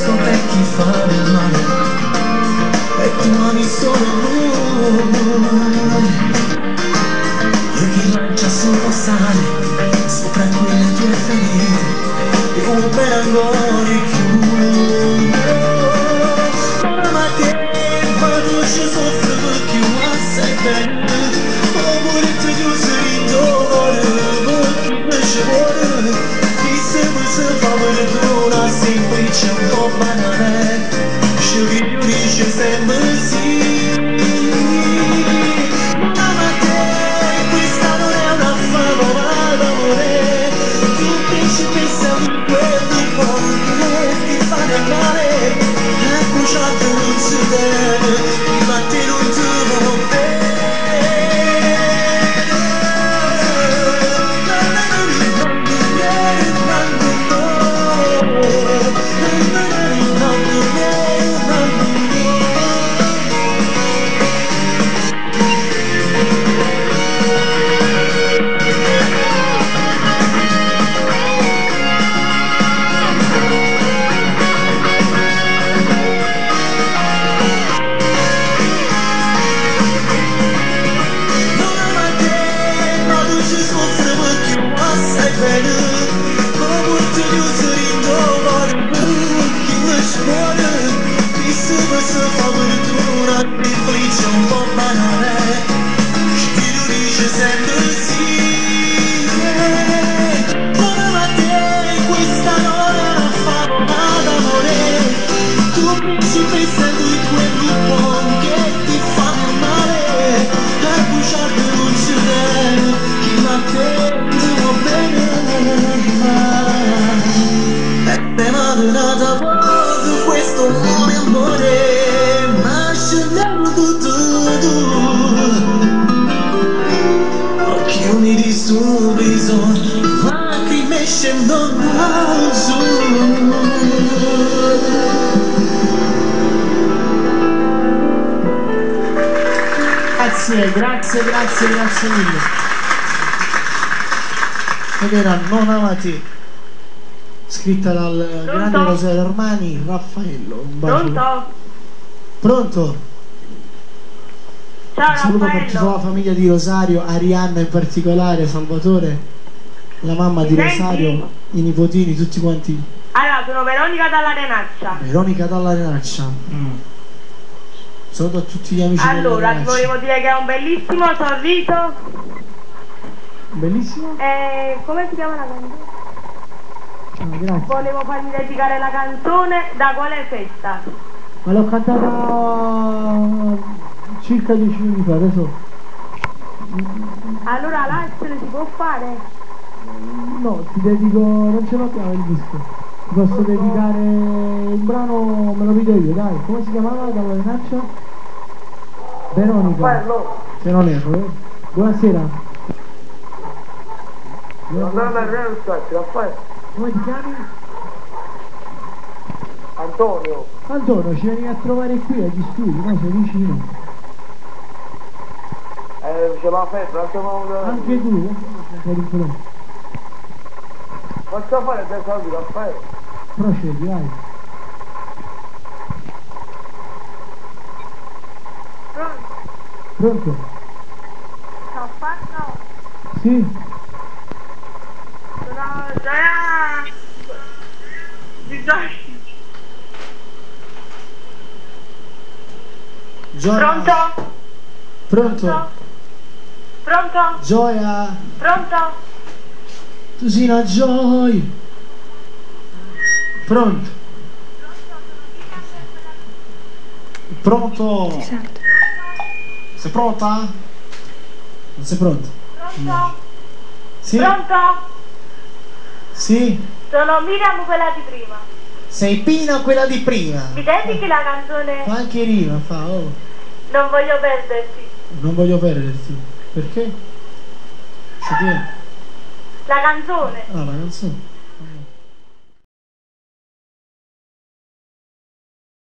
scopre chi fa del male e tu ami solo lui. Io chi lancia sullo sale sopra quelle tue ferite e un per ancora chiuso. Ma che vado ci soffro perché io assai bene ho morito chiuso in dolore perché invece vuole chi se fa perdona semplice un po' banale ci riunisce sempre sì. Ma te questa non è una favola d'amore tu principessa di quelli che ti fa del male accusate non si deve ma te non ti vuole bene. C'è un po' banale ci riunisce sempre sì. Ma te questa non è una favola d'amore tu principessa di quel gruppo che ti fa male a bruciarti non ci deve chi ma te ti va bene e te m'ha donata poco questo nuovo amore ma scendiamo tutto occhio mi di subito lacrime scendono su. Grazie mille. Ed era Non amati, scritta dal grande Rosario Armani, Raffaello. Un bacio. Pronto? Ciao, un saluto Raffaello. per tutta la famiglia di Rosario, Arianna in particolare, Salvatore, la mamma di Rosario, i nipotini, tutti quanti. Allora, sono Veronica dalla Renaccia. Veronica dalla Renaccia. Saluto a tutti gli amici allora, della ti Renaccia. volevo dire che ha un bellissimo sorriso. Bellissimo? Come si chiama la canzone? Grazie. Volevo farmi dedicare la canzone Da quale festa? Ma l'ho cantata circa 10 minuti fa, adesso. Allora l'altro si può fare? No, ti dedico, non ce l'abbiamo il disco. Ti posso dedicare un brano, me lo vedo io, dai. Come si chiamava dalla Renaccia? Veronica. Se non erro, Buonasera. Come ti chiami? Antonio. Antonio, ci vieni a trovare qui agli studi, no? Sei vicino. C'è la festa, Anche tu? Faccio fare 3 soldi da fare. Procedi, vai. Pronto? Sto facendo? Sì? Sono Gioia di Gioia. Gioia. Pronto? Pronto? Gioia. Pronto? Tusina Joy. Pronto? Pronto? Ti sento. Sei pronta? Non sei pronta? Pronto? Sì? Pronto? Sì? Sono Miriam, quella di prima. Sei Pina quella di prima. Mi dedichi la canzone Fa anche rima, fa, oh. Non voglio perderti. Non voglio perderti. Perché? Se ti... La canzone. Ah, la canzone.